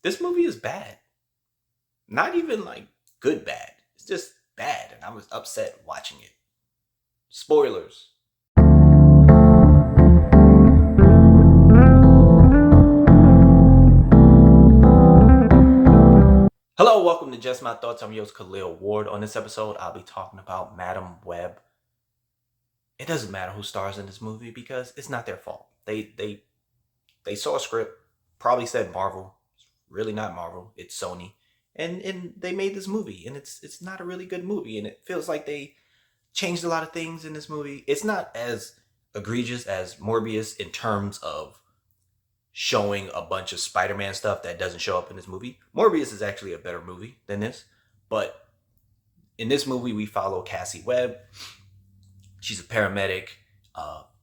This movie is bad. Not even like good bad. It's just bad, and I was upset watching it. Spoilers. Hello, welcome to Just My Thoughts. I'm your host, Khaleel Ward. On this episode, I'll be talking about Madam Webb. It doesn't matter who stars in this movie because it's not their fault. They saw a script, probably said Marvel. It's really not Marvel. It's Sony. And they made this movie, and it's not a really good movie, and it feels like they changed a lot of things in this movie. It's not as egregious as Morbius in terms of showing a bunch of Spider-Man stuff that doesn't show up in this movie. Morbius is actually a better movie than this, but in this movie we follow Cassie Webb. She's a paramedic.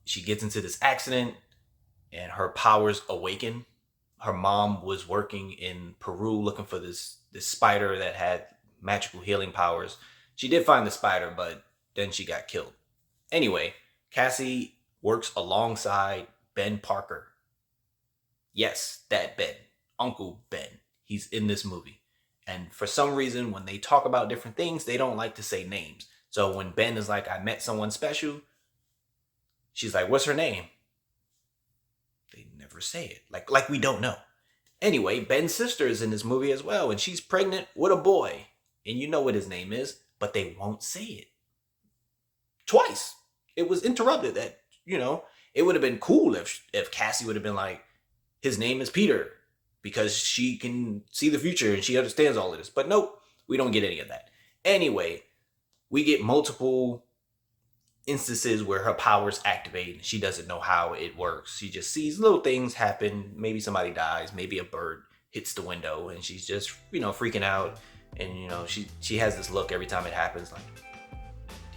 She gets into this accident and her powers awaken. Her mom was working in Peru looking for this spider that had magical healing powers. She did find the spider, but then she got killed. Anyway, Cassie works alongside Ben Parker. Yes, that Ben. Uncle Ben. He's in this movie. And for some reason, when they talk about different things, they don't like to say names. So when Ben is like, I met someone special, she's like, what's her name? They never say it. Like we don't know. Anyway, Ben's sister is in this movie as well, and she's pregnant with a boy. And you know what his name is, but they won't say it. Twice. It was interrupted that, it would have been cool if Cassie would have been like, his name is Peter, because she can see the future and she understands all of this. But nope, we don't get any of that. Anyway, we get multiple instances where her powers activate and she doesn't know how it works. She just sees little things happen. Maybe somebody dies, maybe a bird hits the window, and she's just, freaking out. And, she has this look every time it happens like,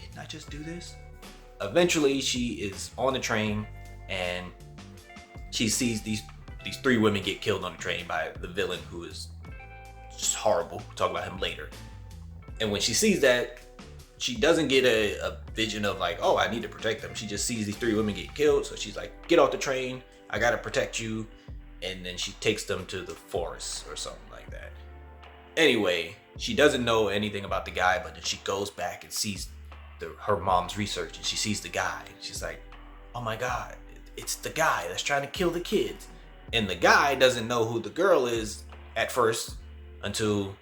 didn't I just do this? Eventually, she is on the train and she sees these three women get killed on the train by the villain, who is just horrible. We'll talk about him later. And when she sees that, she doesn't get a vision of like, oh, I need to protect them. She just sees these three women get killed. So she's like, get off the train. I got to protect you. And then she takes them to the forest or something like that. Anyway, she doesn't know anything about the guy, but then she goes back and sees her mom's research, and she sees the guy. And she's like, oh my God, it's the guy that's trying to kill the kids. And the guy doesn't know who the girl is at first until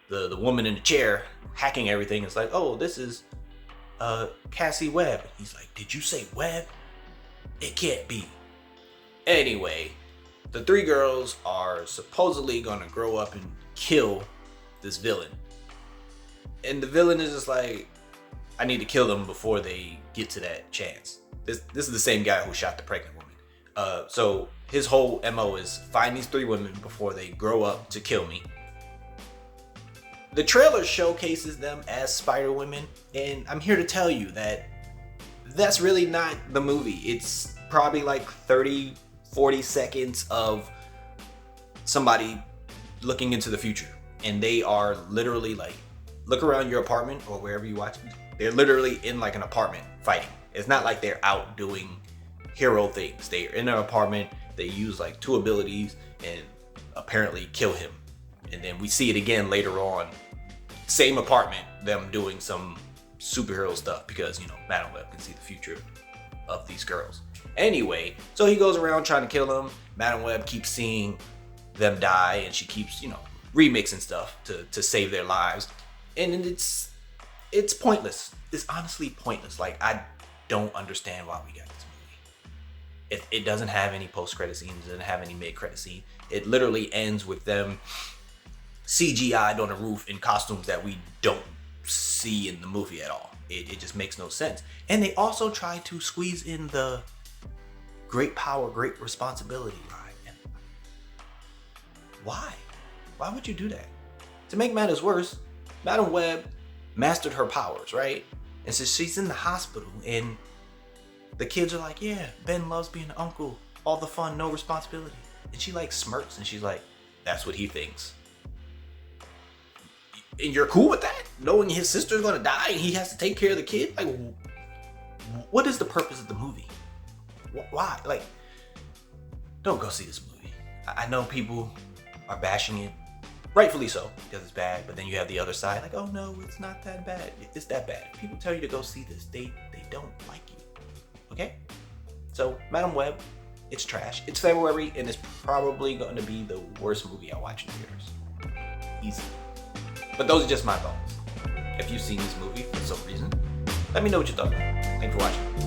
the woman in the chair hacking everything is like, oh, this is Cassie Webb. He's like, did you say Webb? It can't be. Anyway, the three girls are supposedly gonna grow up and kill this villain. And the villain is just like, I need to kill them before they get to that chance. This is the same guy who shot the pregnant woman. So his whole MO is find these three women before they grow up to kill me. The trailer showcases them as Spider Women, and I'm here to tell you that that's really not the movie. It's probably like 30, 40 seconds of somebody looking into the future. And they are literally like, look around your apartment or wherever you watch it. They're literally in like an apartment fighting. It's not like they're out doing hero things. They're in their apartment. They use like two abilities and apparently kill him. And then we see it again later on. Same apartment, them doing some superhero stuff because, Madam Web can see the future of these girls. Anyway, so he goes around trying to kill them. Madam Web keeps seeing them die, and she keeps, remixing stuff to save their lives. And it's pointless. It's honestly pointless. Like, I don't understand why we got this movie. It doesn't have any post-credit scenes. It doesn't have any mid-credit scene. It literally ends with them CGI'd on the roof in costumes that we don't see in the movie at all. It just makes no sense. And they also try to squeeze in the great power, great responsibility line. And why? Why would you do that? To make matters worse, Madam Web mastered her powers, right? And so she's in the hospital, and the kids are like, yeah, Ben loves being an uncle. All the fun, no responsibility. And she like smirks, and she's like, that's what he thinks. And you're cool with that? Knowing his sister's gonna die and he has to take care of the kid? Like, what is the purpose of the movie? Why? Like, don't go see this movie. I know people are bashing it. Rightfully so, because it's bad. But then you have the other side, like, oh no, it's not that bad. It's that bad. If people tell you to go see this, they don't like you. Okay? So, Madam Web, it's trash. It's February, and it's probably going to be the worst movie I watch in theaters. Easy. But those are just my thoughts. If you've seen this movie for some reason, let me know what you thought. Thanks for watching.